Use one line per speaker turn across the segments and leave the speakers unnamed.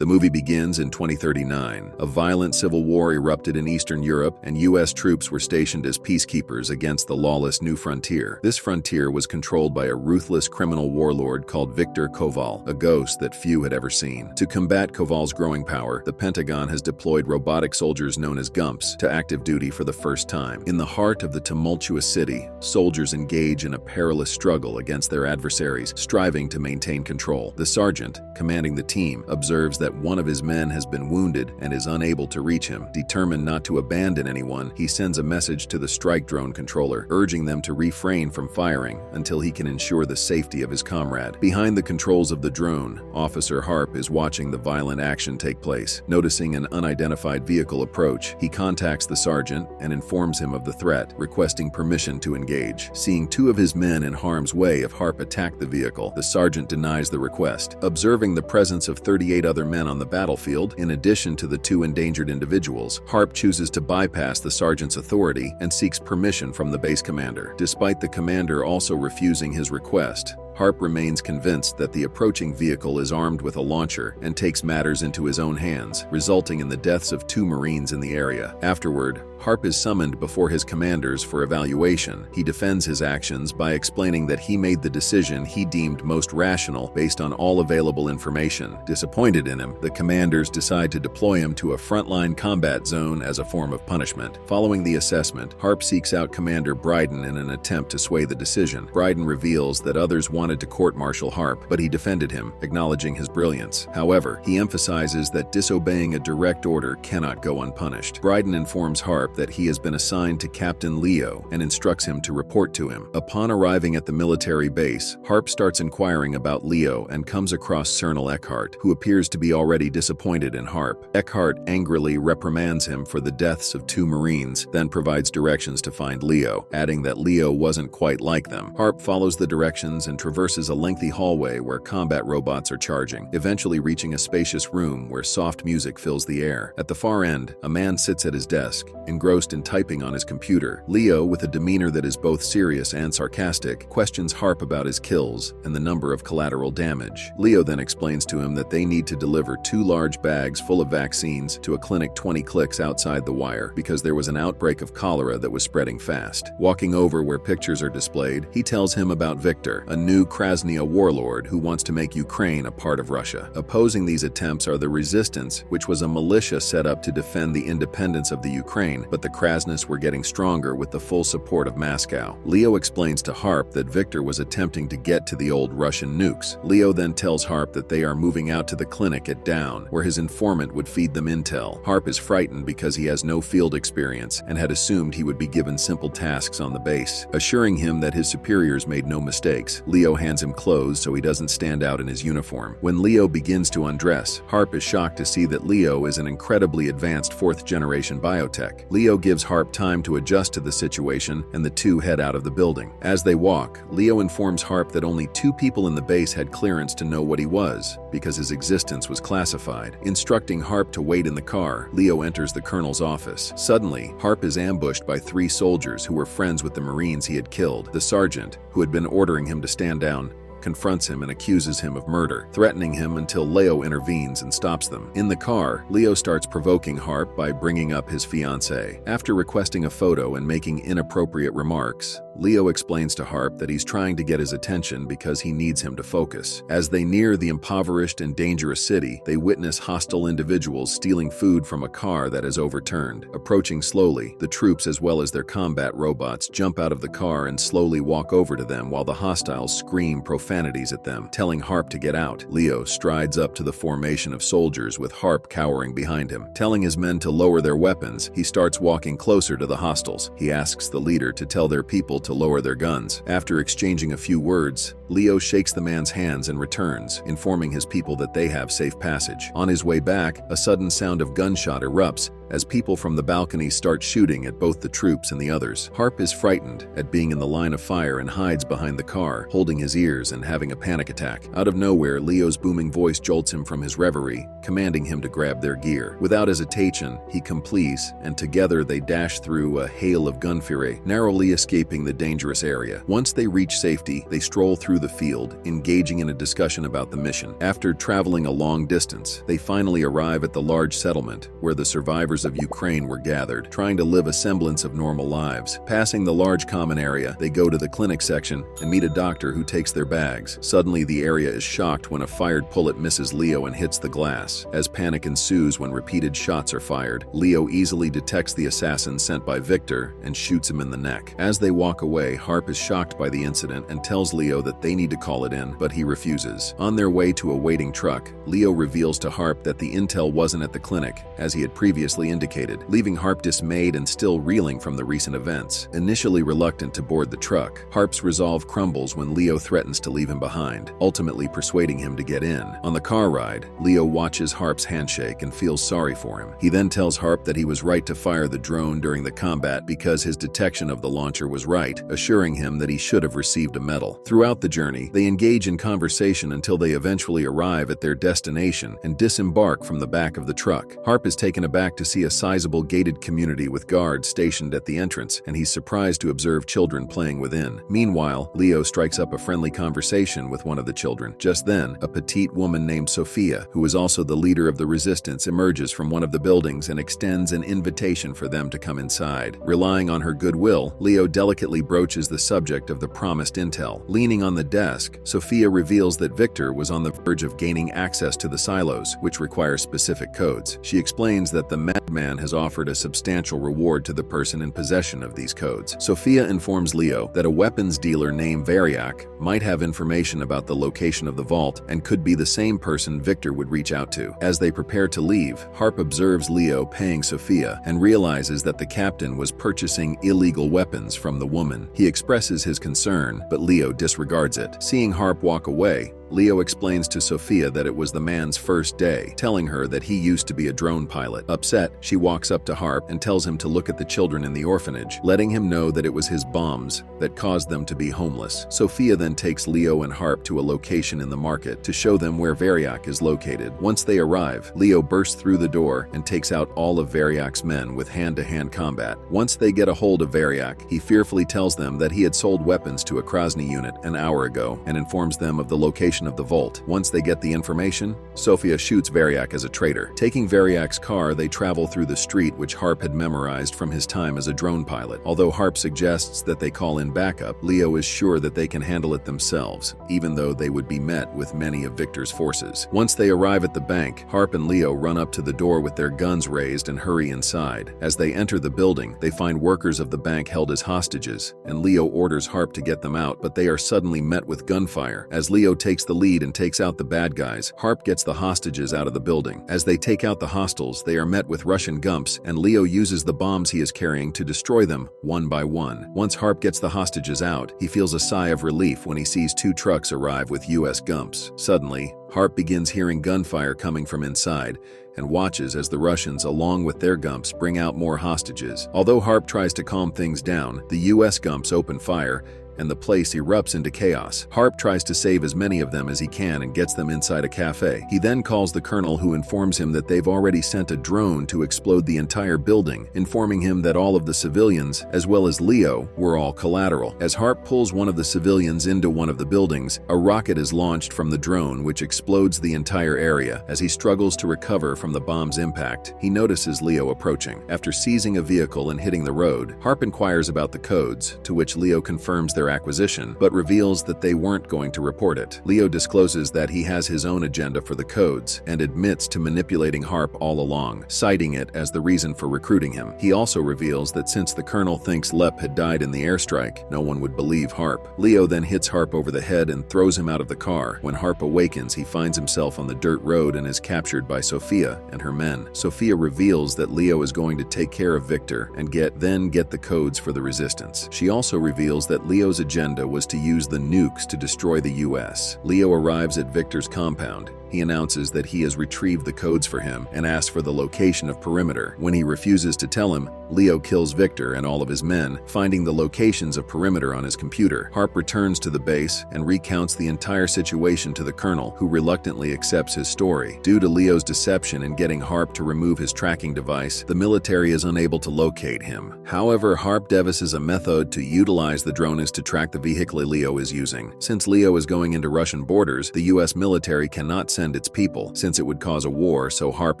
The movie begins in 2039. A violent civil war erupted in Eastern Europe, and U.S. troops were stationed as peacekeepers against the lawless New Frontier. This frontier was controlled by a ruthless criminal warlord called Viktor Koval, a ghost that few had ever seen. To combat Koval's growing power, the Pentagon has deployed robotic soldiers known as GUMPs to active duty for the first time. In the heart of the tumultuous city, soldiers engage in a perilous struggle against their adversaries, striving to maintain control. The sergeant, commanding the team, observes that one of his men has been wounded and is unable to reach him. Determined not to abandon anyone, he sends a message to the strike drone controller, urging them to refrain from firing until he can ensure the safety of his comrade. Behind the controls of the drone, Officer Harp is watching the violent action take place. Noticing an unidentified vehicle approach, he contacts the sergeant and informs him of the threat, requesting permission to engage. Seeing two of his men in harm's way if Harp attacked the vehicle, the sergeant denies the request. Observing the presence of 38 other men on the battlefield, in addition to the two endangered individuals, Harp chooses to bypass the sergeant's authority and seeks permission from the base commander. Despite the commander also refusing his request, Harp remains convinced that the approaching vehicle is armed with a launcher and takes matters into his own hands, resulting in the deaths of 2 Marines in the area. Afterward, Harp is summoned before his commanders for evaluation. He defends his actions by explaining that he made the decision he deemed most rational based on all available information. Disappointed in him, the commanders decide to deploy him to a frontline combat zone as a form of punishment. Following the assessment, Harp seeks out Commander Bryden in an attempt to sway the decision. Bryden reveals that others wanted to court-martial Harp, but he defended him, acknowledging his brilliance. However, he emphasizes that disobeying a direct order cannot go unpunished. Bryden informs Harp that he has been assigned to Captain Leo and instructs him to report to him. Upon arriving at the military base, Harp starts inquiring about Leo and comes across Colonel Eckhart, who appears to be already disappointed in Harp. Eckhart angrily reprimands him for the deaths of 2 Marines, then provides directions to find Leo, adding that Leo wasn't quite like them. Harp follows the directions and traverses a lengthy hallway where combat robots are charging, eventually reaching a spacious room where soft music fills the air. At the far end, a man sits at his desk, engrossed in typing on his computer. Leo, with a demeanor that is both serious and sarcastic, questions Harp about his kills and the number of collateral damage. Leo then explains to him that they need to deliver 2 large bags full of vaccines to a clinic 20 clicks outside the wire because there was an outbreak of cholera that was spreading fast. Walking over where pictures are displayed, he tells him about Viktor, a new Krasnia warlord who wants to make Ukraine a part of Russia. Opposing these attempts are the Resistance, which was a militia set up to defend the independence of the Ukraine, but the Krasniks were getting stronger with the full support of Moscow. Leo explains to Harp that Viktor was attempting to get to the old Russian nukes. Leo then tells Harp that they are moving out to the clinic at Down, where his informant would feed them intel. Harp is frightened because he has no field experience and had assumed he would be given simple tasks on the base. Assuring him that his superiors made no mistakes, Leo hands him clothes so he doesn't stand out in his uniform. When Leo begins to undress, Harp is shocked to see that Leo is an incredibly advanced 4th-generation biotech. Leo gives Harp time to adjust to the situation, and the two head out of the building. As they walk, Leo informs Harp that only 2 people in the base had clearance to know what he was, because his existence was classified. Instructing Harp to wait in the car, Leo enters the colonel's office. Suddenly, Harp is ambushed by 3 soldiers who were friends with the Marines he had killed. The sergeant, who had been ordering him to stand down, confronts him and accuses him of murder, threatening him until Leo intervenes and stops them. In the car, Leo starts provoking Harp by bringing up his fiancée. After requesting a photo and making inappropriate remarks, Leo explains to Harp that he's trying to get his attention because he needs him to focus. As they near the impoverished and dangerous city, they witness hostile individuals stealing food from a car that is overturned. Approaching slowly, the troops as well as their combat robots jump out of the car and slowly walk over to them while the hostiles scream profanities at them, telling Harp to get out. Leo strides up to the formation of soldiers with Harp cowering behind him. Telling his men to lower their weapons, he starts walking closer to the hostiles. He asks the leader to tell their people to lower their guns. After exchanging a few words, Leo shakes the man's hands and returns, informing his people that they have safe passage. On his way back, a sudden sound of gunshot erupts, as people from the balcony start shooting at both the troops and the others. Harp is frightened at being in the line of fire and hides behind the car, holding his ears and having a panic attack. Out of nowhere, Leo's booming voice jolts him from his reverie, commanding him to grab their gear. Without hesitation, he complies, and together they dash through a hail of gunfire, narrowly escaping the dangerous area. Once they reach safety, they stroll through the field, engaging in a discussion about the mission. After traveling a long distance, they finally arrive at the large settlement where the survivors of Ukraine were gathered, trying to live a semblance of normal lives. Passing the large common area, they go to the clinic section and meet a doctor who takes their bags. Suddenly, the area is shocked when a fired bullet misses Leo and hits the glass. As panic ensues when repeated shots are fired, Leo easily detects the assassin sent by Victor and shoots him in the neck. As they walk away, Harp is shocked by the incident and tells Leo that they need to call it in, but he refuses. On their way to a waiting truck, Leo reveals to Harp that the intel wasn't at the clinic, as he had previously indicated, leaving Harp dismayed and still reeling from the recent events. Initially reluctant to board the truck, Harp's resolve crumbles when Leo threatens to leave him behind, ultimately persuading him to get in. On the car ride, Leo watches Harp's handshake and feels sorry for him. He then tells Harp that he was right to fire the drone during the combat because his detection of the launcher was right, assuring him that he should have received a medal. Throughout the journey, they engage in conversation until they eventually arrive at their destination and disembark from the back of the truck. Harp is taken aback to see a sizable gated community with guards stationed at the entrance, and he's surprised to observe children playing within. Meanwhile, Leo strikes up a friendly conversation with one of the children. Just then, a petite woman named Sophia, who is also the leader of the resistance, emerges from one of the buildings and extends an invitation for them to come inside. Relying on her goodwill, Leo delicately broaches the subject of the promised intel. Leaning on the desk, Sophia reveals that Victor was on the verge of gaining access to the silos, which require specific codes. She explains that the madman has offered a substantial reward to the person in possession of these codes. Sophia informs Leo that a weapons dealer named Variak might have information about the location of the vault and could be the same person Victor would reach out to. As they prepare to leave, Harp observes Leo paying Sophia and realizes that the captain was purchasing illegal weapons from the woman. He expresses his concern, but Leo disregards it. Seeing Harp walk away, Leo explains to Sophia that it was the man's first day, telling her that he used to be a drone pilot. Upset, she walks up to Harp and tells him to look at the children in the orphanage, letting him know that it was his bombs that caused them to be homeless. Sophia then takes Leo and Harp to a location in the market to show them where Variak is located. Once they arrive, Leo bursts through the door and takes out all of Variak's men with hand-to-hand combat. Once they get a hold of Variak, he fearfully tells them that he had sold weapons to a Krasny unit an hour ago and informs them of the location of the vault. Once they get the information, Sophia shoots Variak as a traitor. Taking Variak's car, they travel through the street which Harp had memorized from his time as a drone pilot. Although Harp suggests that they call in backup, Leo is sure that they can handle it themselves, even though they would be met with many of Victor's forces. Once they arrive at the bank, Harp and Leo run up to the door with their guns raised and hurry inside. As they enter the building, they find workers of the bank held as hostages, and Leo orders Harp to get them out, but they are suddenly met with gunfire. As Leo takes the lead and takes out the bad guys, Harp gets the hostages out of the building. As they take out the hostiles, they are met with Russian gumps, and Leo uses the bombs he is carrying to destroy them one by one. Once Harp gets the hostages out, he feels a sigh of relief when he sees 2 trucks arrive with US gumps. Suddenly, Harp begins hearing gunfire coming from inside and watches as the Russians, along with their gumps, bring out more hostages. Although Harp tries to calm things down, the US gumps open fire, and the place erupts into chaos. Harp tries to save as many of them as he can and gets them inside a cafe. He then calls the colonel, who informs him that they've already sent a drone to explode the entire building, informing him that all of the civilians, as well as Leo, were all collateral. As Harp pulls one of the civilians into one of the buildings, a rocket is launched from the drone which explodes the entire area. As he struggles to recover from the bomb's impact, he notices Leo approaching. After seizing a vehicle and hitting the road, Harp inquires about the codes, to which Leo confirms their acquisition, but reveals that they weren't going to report it. Leo discloses that he has his own agenda for the codes and admits to manipulating Harp all along, citing it as the reason for recruiting him. He also reveals that since the colonel thinks Lep had died in the airstrike, no one would believe Harp. Leo then hits Harp over the head and throws him out of the car. When Harp awakens, he finds himself on the dirt road and is captured by Sophia and her men. Sophia reveals that Leo is going to take care of Victor and get the codes for the resistance. She also reveals that Leo's Leo's agenda was to use the nukes to destroy the US. Leo arrives at Victor's compound. He announces that he has retrieved the codes for him and asks for the location of Perimeter. When he refuses to tell him, Leo kills Victor and all of his men, finding the locations of Perimeter on his computer. Harp returns to the base and recounts the entire situation to the Colonel, who reluctantly accepts his story. Due to Leo's deception in getting Harp to remove his tracking device, the military is unable to locate him. However, Harp devises a method to utilize the drones to track the vehicle Leo is using. Since Leo is going into Russian borders, the US military cannot send its people, since it would cause a war, so Harp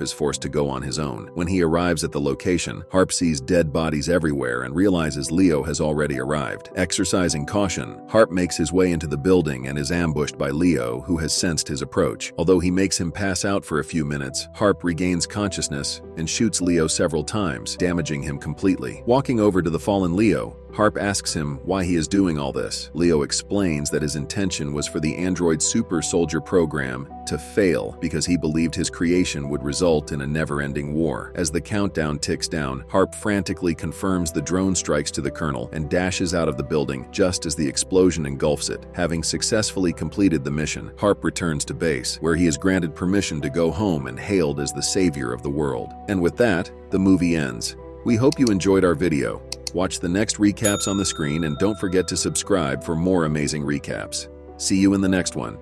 is forced to go on his own. When he arrives at the location, Harp sees dead bodies everywhere and realizes Leo has already arrived. Exercising caution, Harp makes his way into the building and is ambushed by Leo, who has sensed his approach. Although he makes him pass out for a few minutes, Harp regains consciousness and shoots Leo several times, damaging him completely. Walking over to the fallen Leo, Harp asks him why he is doing all this. Leo explains that his intention was for the android super soldier program to fail because he believed his creation would result in a never-ending war. As the countdown ticks down, Harp frantically confirms the drone strikes to the Colonel and dashes out of the building just as the explosion engulfs it. Having successfully completed the mission, Harp returns to base, where he is granted permission to go home and hailed as the savior of the world. And with that, the movie ends. We hope you enjoyed our video. Watch the next recaps on the screen and don't forget to subscribe for more amazing recaps. See you in the next one.